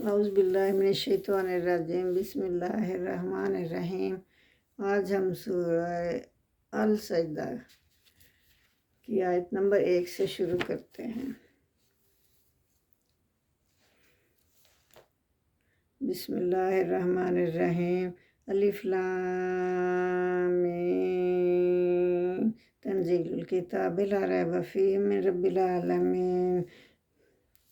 اعوذ باللہ من الشیطان الرجیم، بسم اللہ الرحمن الرحیم۔ آج ہم سورہ السجدہ کی آیت نمبر 1 سے شروع کرتے ہیں۔ بسم اللہ الرحمن الرحیم۔ الف لام میم، تنزیل الکتاب لا ریب فیہ من رب العالمین۔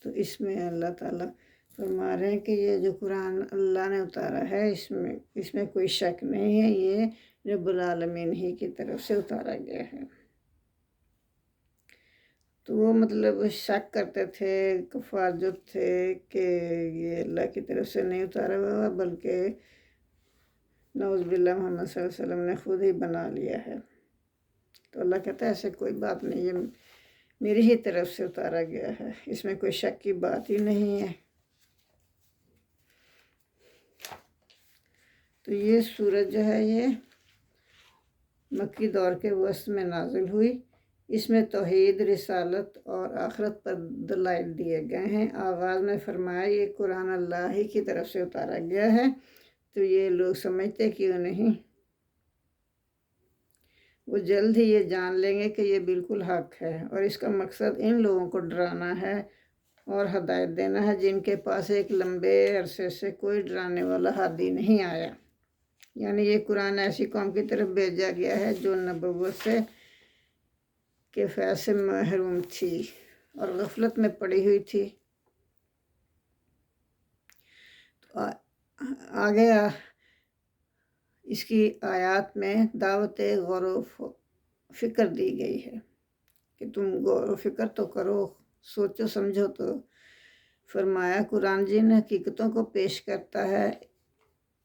تو اس میں اللہ تعالیٰ فرما رہے ہیں کہ یہ جو قرآن اللہ نے اتارا ہے اس میں کوئی شک نہیں ہے، یہ رب العالمین ہی کی طرف سے اتارا گیا ہے۔ تو وہ شک کرتے تھے کفار جو تھے کہ یہ اللہ کی طرف سے نہیں اتارا ہوا، بلکہ نعوذ باللہ محمد صلی اللہ علیہ وسلم نے خود ہی بنا لیا ہے۔ تو اللہ کہتا ہے ایسے کوئی بات نہیں، یہ میری ہی طرف سے اتارا گیا ہے، اس میں کوئی شک کی بات ہی نہیں ہے۔ تو یہ سورج جو ہے یہ مکی دور کے وسط میں نازل ہوئی۔ اس میں توحید، رسالت اور آخرت پر دلائل دیے گئے ہیں۔ آغاز میں فرمایا یہ قرآن اللہ ہی کی طرف سے اتارا گیا ہے، تو یہ لوگ سمجھتے کیوں نہیں؟ وہ جلد ہی یہ جان لیں گے کہ یہ بالکل حق ہے، اور اس کا مقصد ان لوگوں کو ڈرانا ہے اور ہدایت دینا ہے جن کے پاس ایک لمبے عرصے سے کوئی ڈرانے والا ہادی نہیں آیا۔ یعنی یہ قرآن ایسی قوم کی طرف بھیجا گیا ہے جو نبوت کے فیض سے محروم تھی اور غفلت میں پڑی ہوئی تھی۔ تو آگے اس کی آیات میں دعوت غور و فکر دی گئی ہے کہ تم غور و فکر تو کرو، سوچو سمجھو۔ تو فرمایا قرآن جن حقیقتوں کو پیش کرتا ہے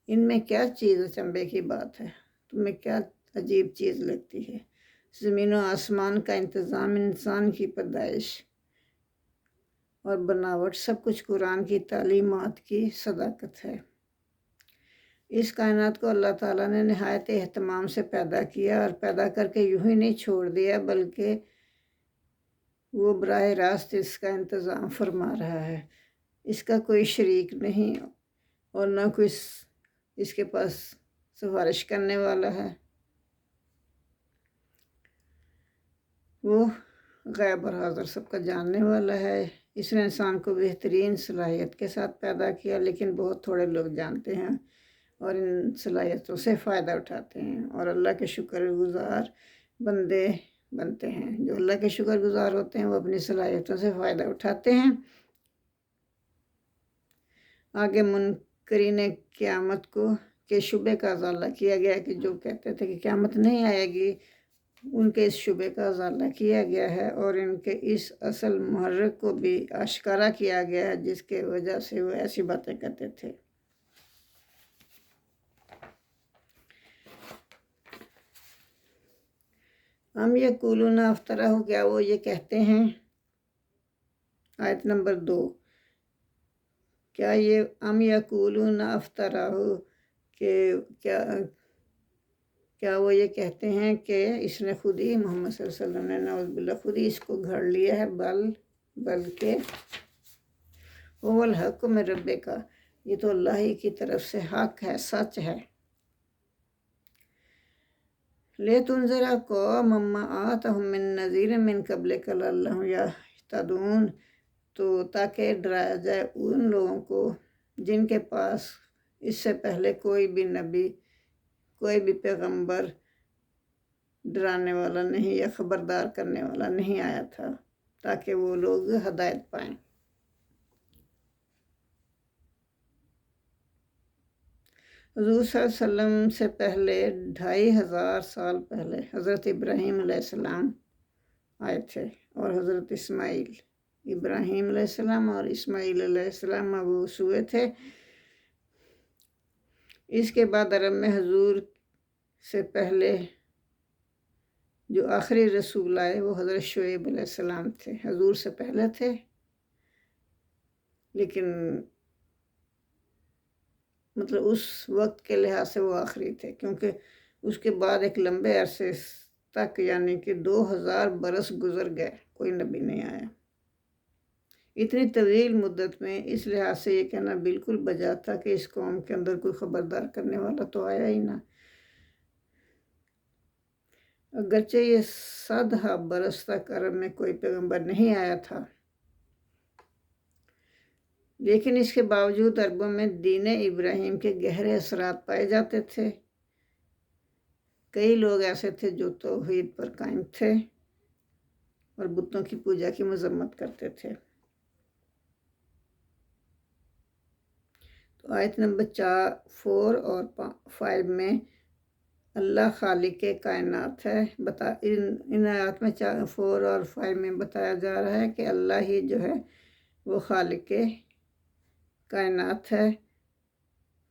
ان میں کیا چیز اچنبے کی بات ہے، تمہیں کیا عجیب چیز لگتی ہے؟ زمین و آسمان کا انتظام، انسان کی پیدائش اور بناوٹ، سب کچھ قرآن کی تعلیمات کی صداقت ہے۔ اس کائنات کو اللہ تعالیٰ نے نہایت اہتمام سے پیدا کیا، اور پیدا کر کے یوں ہی نہیں چھوڑ دیا، بلکہ وہ براہ راست اس کا انتظام فرما رہا ہے۔ اس کا کوئی شریک نہیں اور نہ کوئی اس کے پاس سفارش کرنے والا ہے۔ وہ غیب اور حاضر سب کا جاننے والا ہے۔ اس نے انسان کو بہترین صلاحیت کے ساتھ پیدا کیا، لیکن بہت تھوڑے لوگ جانتے ہیں اور ان صلاحیتوں سے فائدہ اٹھاتے ہیں، اور اللہ کے شکر گزار بندے بنتے ہیں۔ جو اللہ کے شکر گزار ہوتے ہیں وہ اپنی صلاحیتوں سے فائدہ اٹھاتے ہیں۔ آگے منکرین قیامت کے شبے کا ازالہ کیا گیا کہ جو کہتے تھے کہ قیامت نہیں آئے گی، ان کے اس شبے کا ازالہ کیا گیا ہے، اور ان کے اس اصل محرک کو بھی آشکارا کیا گیا ہے جس کے وجہ سے وہ ایسی باتیں کرتے تھے۔ ہم یقولون افطرہ، کیا وہ یہ کہتے ہیں؟ آیت نمبر 2، کیا یہ ہم یقولون افطرہ کہ کیا وہ یہ کہتے ہیں کہ اس نے خود ہی، محمد صلی اللہ علیہ وسلم نے نعوذ باللہ خود ہی اس کو گھڑ لیا ہے؟ بلکہ وہ الحق من ربک، یہ تو اللہ ہی کی طرف سے حق ہے، سچ ہے۔ لِتُنذِرَ قَوْمًا مَّا آتَاهُم مِّن نَّذِيرٍ مِّن قَبْلِكَ لَعَلَّهُمْ يَهْتَدُونَ، تو تاکہ ڈرایا جائے ان لوگوں کو جن کے پاس اس سے پہلے کوئی بھی نبی، کوئی بھی پیغمبر ڈرانے والا نہیں یا خبردار کرنے والا نہیں آیا تھا، تاکہ وہ لوگ ہدایت پائیں۔ حضور صلی اللہ علیہ وسلم سے پہلے 2500 سال پہلے حضرت ابراہیم علیہ السلام آئے تھے، اور حضرت ابراہیم علیہ السلام اور اسماعیل علیہ السلام مبعوث ہوئے تھے۔ اس کے بعد عرب میں حضور سے پہلے جو آخری رسول آئے وہ حضرت شعیب علیہ السلام تھے۔ حضور سے پہلے تھے، لیکن اس وقت کے لحاظ سے وہ آخری تھے، کیونکہ اس کے بعد ایک لمبے عرصے تک، یعنی کہ 2000 برس گزر گئے، کوئی نبی نہیں آیا۔ اتنی طویل مدت میں اس لحاظ سے یہ کہنا بالکل بجا تھا کہ اس قوم کے اندر کوئی خبردار کرنے والا تو آیا ہی نہ۔ اگرچہ یہ 100 برس تک عرب میں کوئی پیغمبر نہیں آیا تھا، لیکن اس کے باوجود عربوں میں دین ابراہیم کے گہرے اثرات پائے جاتے تھے۔ کئی لوگ ایسے تھے جو توحید پر قائم تھے اور بتوں کی پوجا کی مذمت کرتے تھے۔ تو آیت نمبر 4 اور 5 میں اللہ خالق کائنات ہے۔ ان آیات میں 4 اور 5 میں بتایا جا رہا ہے کہ اللہ ہی جو ہے وہ خالق کائنات ہے۔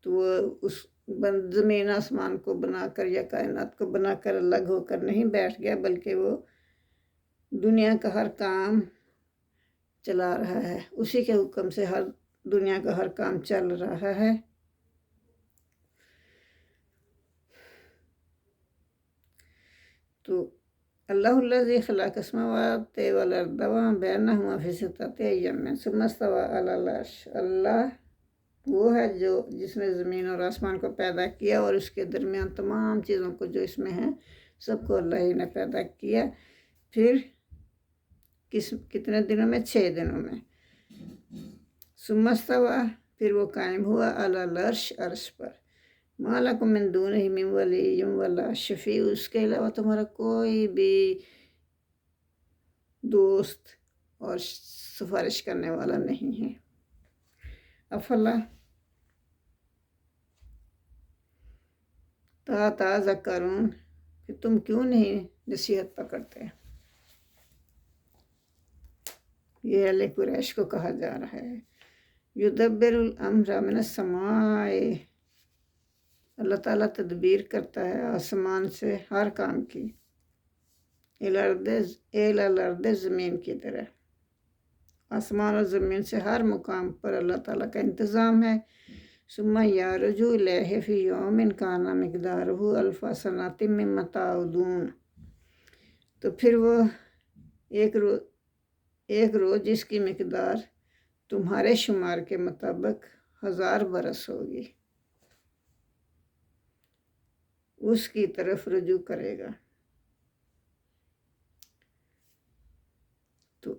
تو وہ اس زمین آسمان کو بنا کر یا کائنات کو بنا کر الگ ہو کر نہیں بیٹھ گیا، بلکہ وہ دنیا کا ہر کام چلا رہا ہے، اسی کے حکم سے دنیا کا ہر کام چل رہا ہے۔ تو اللہ الذی خلق السماوات والارض وما بینہما فی ستۃ ایام ثم استوی علی العرش۔ اللہ وہ ہے جس نے زمین اور آسمان کو پیدا کیا اور اس کے درمیان تمام چیزوں کو جو اس میں ہیں سب کو اللہ ہی نے پیدا کیا۔ پھر کتنے دنوں میں؟ 6 دنوں میں۔ ثم استوی، پھر وہ قائم ہوا علی العرش، عرش پر۔ ما لکم من دونہ من ولی ولا شفیع، اس کے علاوہ تمہارا کوئی بھی دوست اور سفارش کرنے والا نہیں ہے۔ افلا تذکرون، کہ تم کیوں نہیں نصیحت پکڑتے؟ یہ اہل قریش کو کہا جا رہا ہے۔ یدبر الامر من السماء، اللہ تعالیٰ تدبیر کرتا ہے آسمان سے ہر کام کی، الی الارض، زمین کی طرح۔ آسمان اور زمین سے ہر مقام پر اللہ تعالیٰ کا انتظام ہے۔ ثم یعرج الیہ فی یوم کان مقدارہ الف سنۃ مما تعدون، تو پھر وہ ایک روز جس کی مقدار تمہارے شمار کے مطابق 1000 برس ہوگی، اس کی طرف رجوع کرے گا۔ تو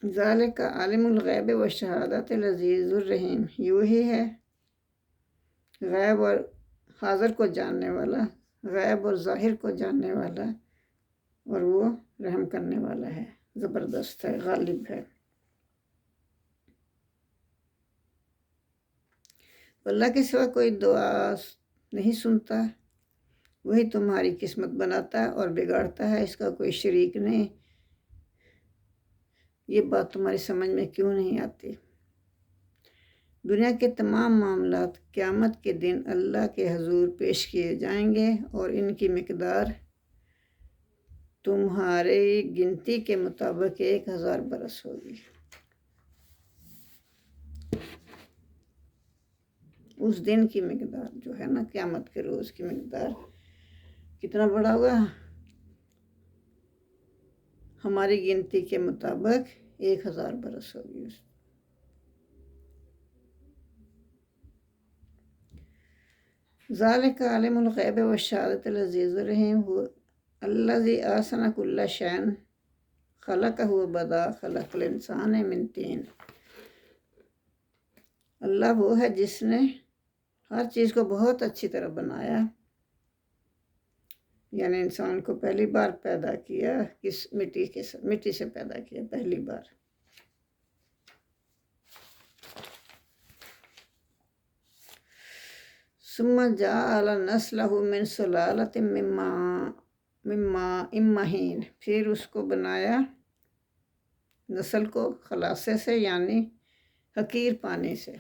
ذالک عالم الغیب والشہادۃ العزیز الرحیم، یہی ہے غیب اور حاضر کو جاننے والا، غیب اور ظاہر کو جاننے والا، اور وہ رحم کرنے والا ہے، زبردست ہے، غالب ہے۔ اللہ کے سوا کوئی دعا نہیں سنتا، وہی تمہاری قسمت بناتا ہے اور بگاڑتا ہے، اس کا کوئی شریک نہیں۔ یہ بات تمہاری سمجھ میں کیوں نہیں آتی؟ دنیا کے تمام معاملات قیامت کے دن اللہ کے حضور پیش کیے جائیں گے اور ان کی مقدار تمہاری گنتی کے مطابق 1000 برس ہوگی۔ اس دن کی مقدار جو ہے نا، قیامت کے روز کی مقدار کتنا بڑا ہوگا؟ ہماری گنتی کے مطابق 1000 برس ہوگی۔ ذالک عالم الغیب والشہادۃ العزیز الرحیم الذی احسن کل شیء خلقہ وبدأ خلق الانسان من طین۔ اللہ وہ ہے جس نے ہر چیز کو بہت اچھی طرح بنایا، یعنی انسان کو پہلی بار پیدا کیا مٹی سے پیدا کیا پہلی بار۔ ثم جعل نسلہ من سلالۃ من ماء مہین، پھر اس کو بنایا نسل کو خلاصے سے، یعنی حقیر پانی سے۔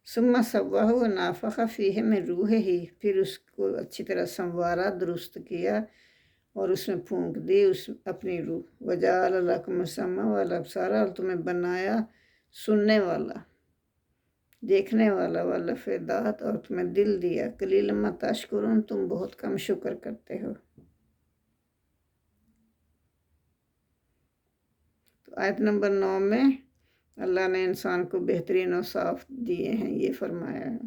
ثم سواہ ونفخ فیہ من روحہ، پھر اس کو اچھی طرح سنوارا، درست کیا اور اس میں پھونک دی اپنی روح۔ وجعل لکم السمع والابصار، اور تمہیں بنایا سننے والا، دیکھنے والا، والافئدۃ، اور تمہیں دل دیا۔ قلیلا ما تشکرون، تم بہت کم شکر کرتے ہو۔ تو آیت نمبر 9 میں اللہ نے انسان کو بہترین اوصاف دیے ہیں، یہ فرمایا ہے۔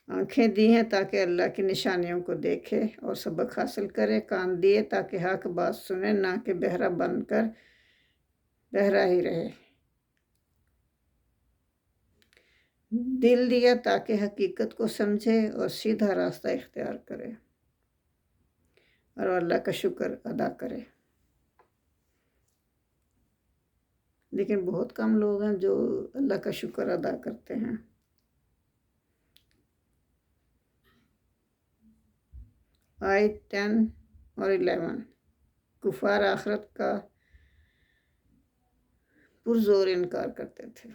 آنکھیں دی ہیں تاکہ اللہ کی نشانیوں کو دیکھے اور سبق حاصل کرے، کان دیے تاکہ حق بات سنے، نہ کہ بہرا بن کر بہرا ہی رہے، دل دیا تاکہ حقیقت کو سمجھے اور سیدھا راستہ اختیار کرے اور اللہ کا شکر ادا کرے۔ لیکن بہت کم لوگ ہیں جو اللہ کا شکر ادا کرتے ہیں۔ آیت 10 اور 11 کفار آخرت کا پرزور انکار کرتے تھے،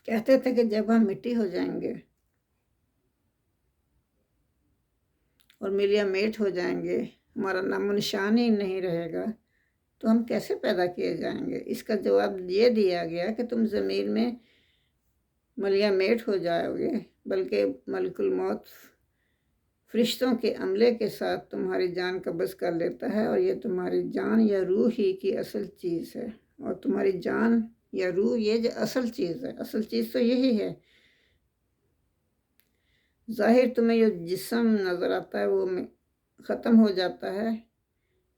کہتے تھے کہ جب ہم مٹی ہو جائیں گے اور ملیا میٹ ہو جائیں گے، ہمارا نام و نشان ہی نہیں رہے گا، تو ہم کیسے پیدا کیے جائیں گے؟ اس کا جواب یہ دیا گیا کہ تم زمین میں ملیا میٹ ہو جاؤ گے، بلکہ ملک الموت فرشتوں کے عملے کے ساتھ تمہاری جان قبض کر لیتا ہے، اور یہ تمہاری جان یا روح ہی کی اصل چیز ہے، اور تمہاری جان یا روح یہ جو اصل چیز ہے، اصل چیز تو یہی ہے۔ ظاہر تمہیں جو جسم نظر آتا ہے وہ ختم ہو جاتا ہے،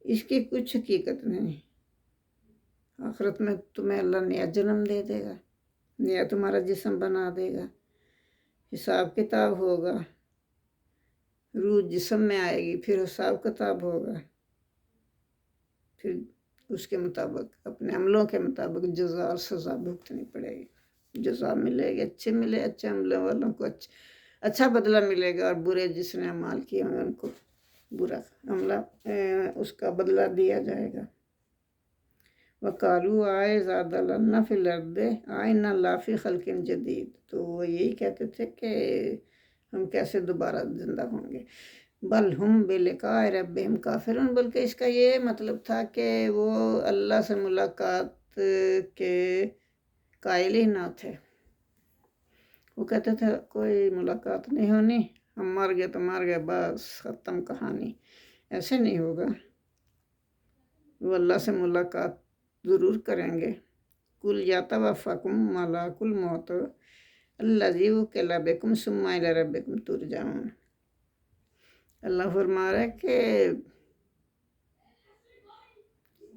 اس کی کچھ حقیقت نہیں۔ آخرت میں تمہیں اللہ نیا جنم دے دے گا، نیا تمہارا جسم بنا دے گا، حساب کتاب ہوگا، روح جسم میں آئے گی، پھر حساب کتاب ہوگا، پھر اس کے مطابق اپنے عملوں کے مطابق جزا اور سزا بھگتنی پڑے گی۔ جزا ملے گی، اچھے ملے، اچھے عملوں والوں کو اچھا بدلہ ملے گا، اور برے جس نے اعمال کیے ہوں گے ان کو برا عملہ اس کا بدلہ دیا جائے گا۔ وَقَالُوا أَإِذَا ضَلَلْنَا فِي الْأَرْضِ أَإِنَّا لَفِي خَلْقٍ جَدِيدٍ، تو وہ یہی کہتے تھے کہ ہم کیسے دوبارہ زندہ ہوں گے۔ بل ہم بلقاء ربہم کافرون، بلکہ اس کا یہ مطلب تھا کہ وہ اللہ سے ملاقات کے قائل ہی نہ تھے۔ وہ کہتے تھے کوئی ملاقات نہیں ہونی، ہم مر گئے تو مر گئے، بس ختم کہانی، ایسے نہیں ہوگا۔ وہ اللہ سے ملاقات ضرور کریں گے۔ قُلْ يَتَوَفَّكُم مَلَكُ الْمَوْتِ الَّذِي وُكِّلَ بِكُمْ ثُمَّ إِلَىٰ رَبِّكُمْ تُرْجَعُونَ۔ اللہ فرما رہا ہے کہ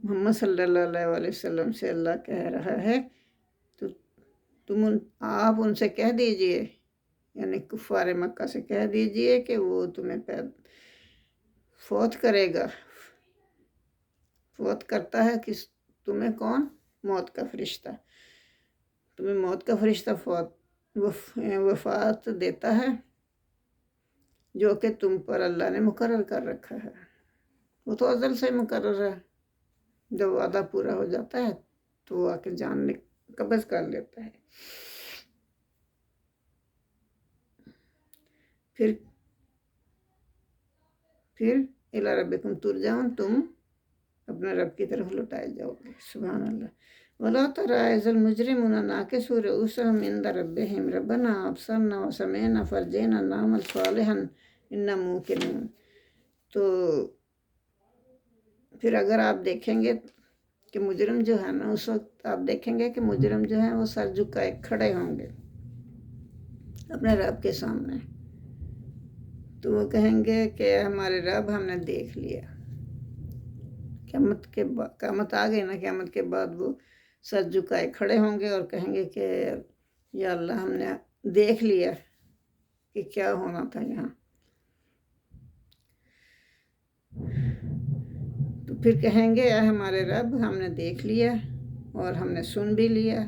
محمد صلی اللہ علیہ وسلم سے اللہ کہہ رہا ہے تو آپ ان سے کہہ دیجئے، یعنی کفار مکہ سے کہہ دیجئے کہ وہ تمہیں فوت کرے گا۔ فوت کرتا ہے کہ تمہیں کون؟ موت کا فرشتہ، تمہیں موت کا فرشتہ وفات دیتا ہے، جو کہ تم پر اللہ نے مقرر کر رکھا ہے۔ وہ تو ازل سے مقرر ہے، جب وعدہ پورا ہو جاتا ہے تو وہ آ کے جان قبض کر لیتا ہے۔ پھر الی ربکم ترجعون، تم اپنے رب کی طرف لوٹائے جاؤ گے۔ سبحان اللہ۔ وَلَا تَرَىٰ إِذِ الْمُجْرِمُونَ نَاكِسُو رُءُوسَهُمْ عِندَ رَبِّهِمْ رَبَّنَا أَبْصَرْنَا وَسَمِعْنَا فَارْجِعْنَا نَعْمَلْ صَالِحًا إِنَّا مُوقِنُونَ۔ تو پھر اگر آپ دیکھیں گے کہ مجرم جو ہے نا، اس وقت آپ دیکھیں گے کہ مجرم جو ہیں وہ سر جھکائے کھڑے ہوں گے اپنے رب کے سامنے، تو وہ کہیں گے کہ ہمارے رب ہم نے دیکھ لیا۔ قیامت آ گئی نا، قیامت کے بعد وہ سر جھکائے کھڑے ہوں گے اور کہیں گے کہ یا اللہ ہم نے دیکھ لیا کہ کیا ہونا تھا یہاں۔ تو پھر کہیں گے اے ہمارے رب ہم نے دیکھ لیا اور ہم نے سن بھی لیا،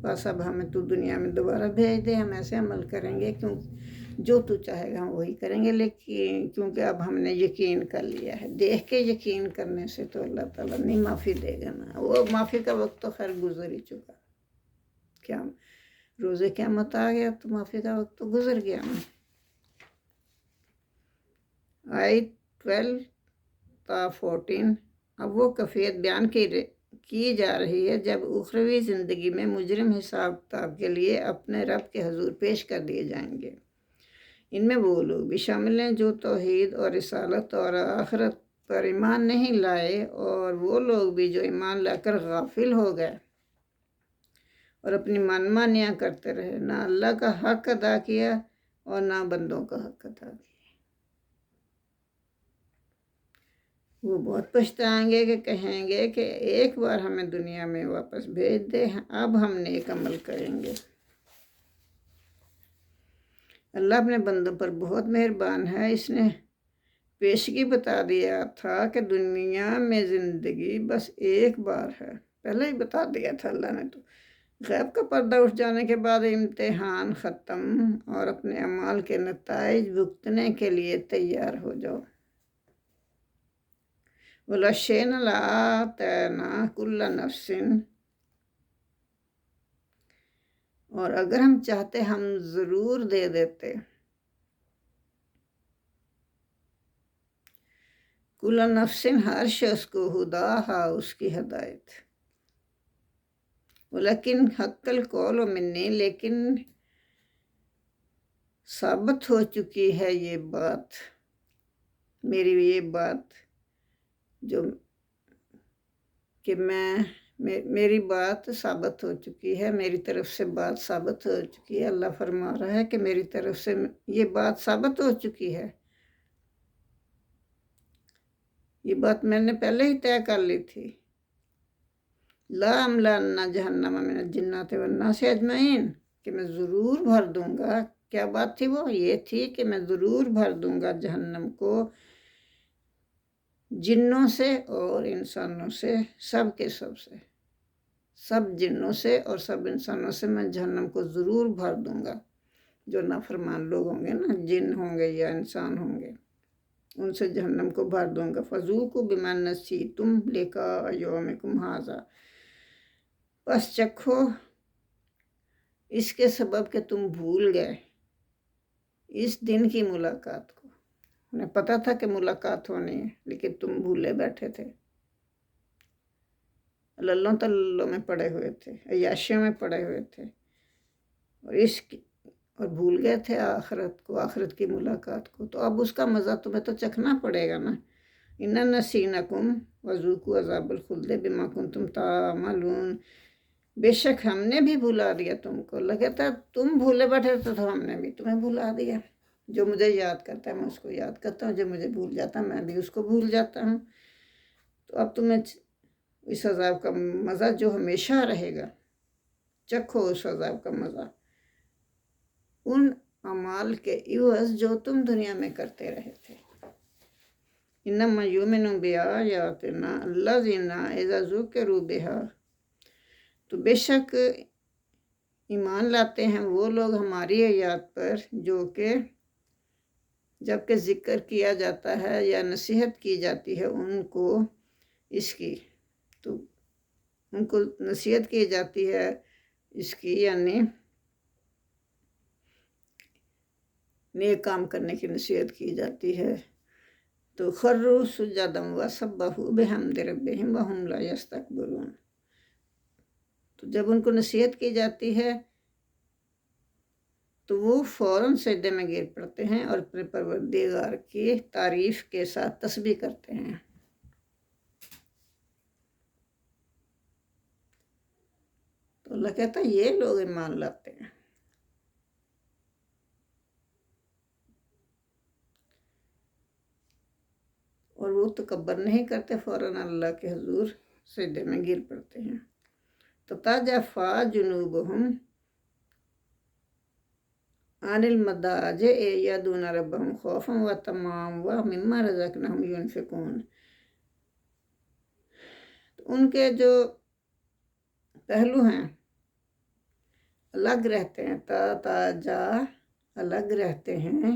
بس اب ہمیں تو دنیا میں دوبارہ بھیج دے، ہم ایسے عمل کریں گے جو تو چاہے گا ہم وہی کریں گے، لیکن کیونکہ اب ہم نے یقین کر لیا ہے۔ دیکھ کے یقین کرنے سے تو اللہ تعالیٰ نہیں معافی دے گا نا، وہ معافی کا وقت تو خیر گزر ہی چکا، کیا روز قیامت آ گیا تو معافی کا وقت تو گزر گیا نا۔ آیت 12 تا 14 اب وہ کیفیت بیان کی جا رہی ہے جب اخروی زندگی میں مجرم حساب کتاب کے لیے اپنے رب کے حضور پیش کر دیے جائیں گے۔ ان میں وہ لوگ بھی شامل ہیں جو توحید اور رسالت اور آخرت پر ایمان نہیں لائے، اور وہ لوگ بھی جو ایمان لا کر غافل ہو گئے اور اپنی منمانیاں کرتے رہے، نہ اللہ کا حق ادا کیا اور نہ بندوں کا حق ادا کیا۔ وہ بہت پچھتائیں گے کہ کہیں گے کہ ایک بار ہمیں دنیا میں واپس بھیج دے، اب ہم نیک عمل کریں گے۔ اللہ اپنے بندوں پر بہت مہربان ہے۔ اس نے پیشگی بتا دیا تھا کہ دنیا میں زندگی بس ایک بار ہے، پہلے ہی بتا دیا تھا اللہ نے۔ تو غیب کا پردہ اٹھ جانے کے بعد امتحان ختم، اور اپنے اعمال کے نتائج بھگتنے کے لیے تیار ہو جاؤ۔ وَلَوْ شِئْنَا لَآتَيْنَا كُلَّ نَفْسٍ، اور اگر ہم چاہتے ہم ضرور دے دیتے، کل نفس ہر شخص کو ہداہا اس کی ہدایت، ولیکن حق القول منی، لیکن ثابت ہو چکی ہے یہ بات، میری یہ بات جو کہ میری بات ثابت ہو چکی ہے، میری طرف سے بات ثابت ہو چکی ہے۔ اللہ فرما رہا ہے کہ میری طرف سے یہ بات ثابت ہو چکی ہے، یہ بات میں نے پہلے ہی طے کر لی تھی۔ لا املأن جہنم من الجنات والناس اجمعین، کہ میں ضرور بھر دوں گا۔ کیا بات تھی؟ وہ یہ تھی کہ میں ضرور بھر دوں گا جہنم کو جنوں سے اور انسانوں سے، سب کے سب سے، سب جنوں سے اور سب انسانوں سے میں جہنم کو ضرور بھر دوں گا۔ جو نافرمان لوگ ہوں گے نا، جن ہوں گے یا انسان ہوں گے، ان سے جہنم کو بھر دوں گا۔ فذوقوا بما نسیتم لقاء یومکم ھذا، بس چکھو اس کے سبب کہ تم بھول گئے اس دن کی ملاقات کو۔ انہیں پتہ تھا کہ ملاقات ہونی ہے، لیکن تم بھولے بیٹھے تھے، للوں تلوں میں پڑے ہوئے تھے، عیاشیوں میں پڑے ہوئے تھے، اور بھول گئے تھے آخرت کو، آخرت کی ملاقات کو۔ تو اب اس کا مزہ تمہیں تو چکھنا پڑے گا نا۔ اِنَّا نَسِينَاكُمْ وَذُوقُوا عَذَابَ الْخُلْدِ بِمَا كُنْتُمْ تَعْمَلُونَ، بے شک ہم نے بھی بھلا دیا تم کو۔ اللہ کہتا ہے تم بھولے بیٹھے تھے تو ہم نے بھی تمہیں بھلا دیا۔ جو مجھے یاد کرتا ہے میں اس کو یاد کرتا ہوں، جو مجھے بھول جاتا ہے میں بھی اس کو بھول جاتا ہوں۔ تو اب تمہیں اس عذاب کا مزہ جو ہمیشہ رہے گا، چکھو اس عذاب کا مزہ، ان اعمال کے عوض جو تم دنیا میں کرتے رہے تھے۔ انما یؤمن بآیاتنا الذین اذا ذکروا بہا، تو بے شک ایمان لاتے ہیں وہ لوگ ہماری آیات پر جو کہ جب کہ ذکر کیا جاتا ہے یا نصیحت کی جاتی ہے ان کو اس کی، تو ان کو نصیحت کی جاتی ہے اس کی، یعنی نیک کام کرنے کی نصیحت کی جاتی ہے، تو خروا سجدا وسبحوا بحمد ربہم وہم لا یستکبرون، تو جب ان کو نصیحت کی جاتی ہے تو وہ فوراً سجدے میں گر پڑتے ہیں اور اپنے پروردگار کی تعریف کے ساتھ تسبیح کرتے ہیں۔ تو اللہ کہتا ہے یہ لوگ ایمان لاتے ہیں۔ اور وہ تکبر نہیں کرتے، فوراً اللہ کے حضور سجدے میں گر پڑتے ہیں۔ تتجافی جنوبہم عن المضاجع یدعون ربہم خوفا وطمعا ومما رزقناہم ینفقون، ان کے جو پہلو ہیں الگ رہتے ہیں، تتجا الگ رہتے ہیں،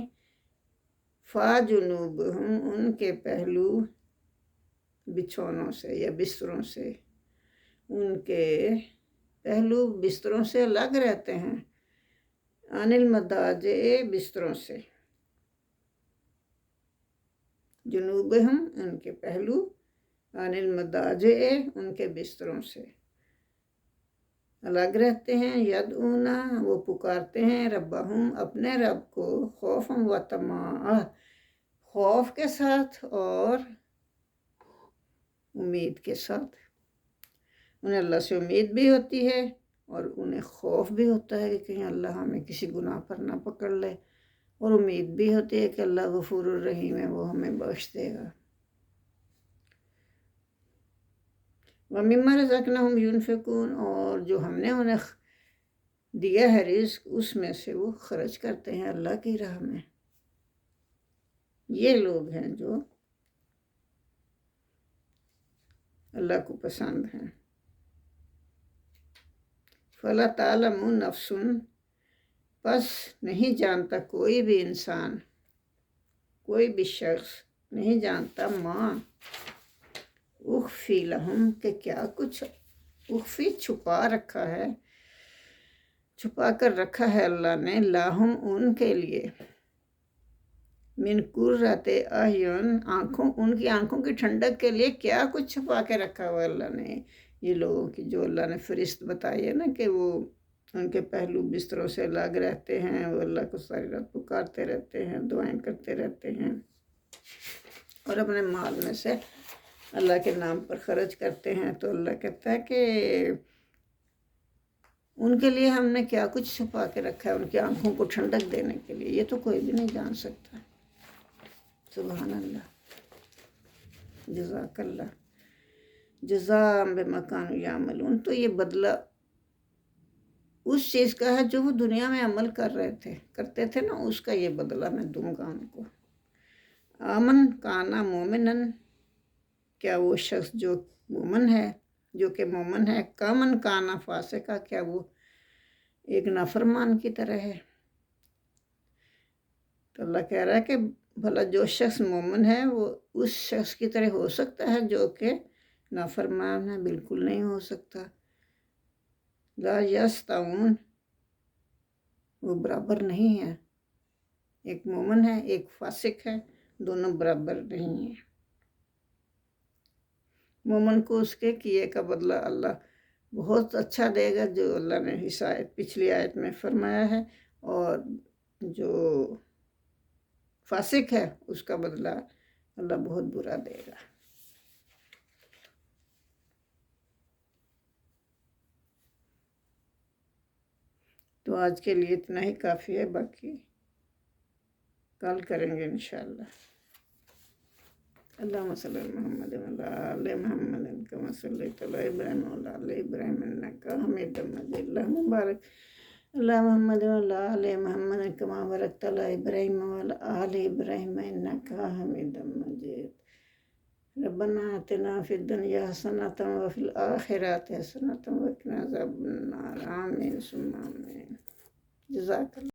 فا جنوبہم ان کے پہلو بچھونوں سے یا بستروں سے، ان کے پہلو بستروں سے الگ رہتے ہیں، عن المضاجع بستروں سے، جنوبہم ان کے پہلو، عن المضاجع ان کے بستروں سے الگ رہتے ہیں، یدعون وہ پکارتے ہیں، ربہم اپنے رب کو، خوفا و طمعا خوف کے ساتھ اور امید کے ساتھ. انہیں اللہ سے امید بھی ہوتی ہے اور انہیں خوف بھی ہوتا ہے کہ کہیں اللہ ہمیں کسی گناہ پر نہ پکڑ لے، اور امید بھی ہوتی ہے کہ اللہ غفور الرحیم ہے، وہ ہمیں بخش دے گا. وَمِمَّا رَزَقْنَاهُمْ يُنْفِقُونَ، اور جو ہم نے انہیں دیا ہے رزق، اس میں سے وہ خرچ کرتے ہیں اللہ کی راہ میں. یہ لوگ ہیں جو اللہ کو پسند ہیں. فَلَا تَعْلَمُ نَفْسٌ، پس نہیں جانتا کوئی بھی انسان، کوئی بھی شخص نہیں جانتا، ماں اخفی لہم، کہ کیا کچھ اخفی چھپا رکھا ہے، چھپا کر رکھا ہے اللہ نے، لاہم ان کے لیے، من قرۃ اعین، آنکھوں، ان کی آنکھوں کی ٹھنڈک کے لیے کیا کچھ چھپا کے رکھا ہوا اللہ نے. یہ لوگوں کی جو اللہ نے فرشت بتائی ہے نا کہ وہ ان کے پہلو بستروں سے الگ رہتے ہیں، وہ اللہ کو ساری رات پکارتے رہتے ہیں، دعائیں کرتے رہتے ہیں، اور اپنے مال میں سے اللہ کے نام پر خرچ کرتے ہیں. تو اللہ کہتا ہے کہ ان کے لیے ہم نے کیا کچھ چھپا کے رکھا ہے، ان کی آنکھوں کو ٹھنڈک دینے کے لیے. یہ تو کوئی بھی نہیں جان سکتا. سبحان اللہ. جزاک اللہ جزاء بما کانوا یعملون. تو یہ بدلہ اس چیز کا ہے جو وہ دنیا میں عمل کرتے تھے نا، اس کا یہ بدلہ میں دوں گا ان کو. آمن کانا مومنن، کیا وہ شخص جو مومن ہے، جو کہ مومن ہے، کامن کانا فاسقہ، کیا وہ ایک نافرمان کی طرح ہے. تو اللہ کہہ رہا ہے کہ بھلا جو شخص مومن ہے وہ اس شخص کی طرح ہو سکتا ہے جو کہ نافرمان ہے؟ بالکل نہیں ہو سکتا. لا یستوون، وہ برابر نہیں ہے. ایک مومن ہے، ایک فاسق ہے، دونوں برابر نہیں ہیں. مومن کو اس کے کیے کا بدلہ اللہ بہت اچھا دے گا، جو اللہ نے اس آیت، پچھلی آیت میں فرمایا ہے، اور جو فاسق ہے اس کا بدلہ اللہ بہت برا دے گا. تو آج کے لیے اتنا ہی کافی ہے، باقی کل کریں گے انشاءاللہ. اللہم صلی علی محمد وعلی آل محمد کما صلیت علی ابراہیم وعلی آل ابراہیم انک حمید مجید. اللہم بارک علی محمد وعلی آل محمد کما بارکت علی ابراہیم وعلی آل ابراہیم انک حمید مجید. ربنا آتنا فی الدنیا حسنۃ وفی الآخرۃ حسنۃ وقنا عذاب النار. آمین ثم آمین. جزاک اللہ.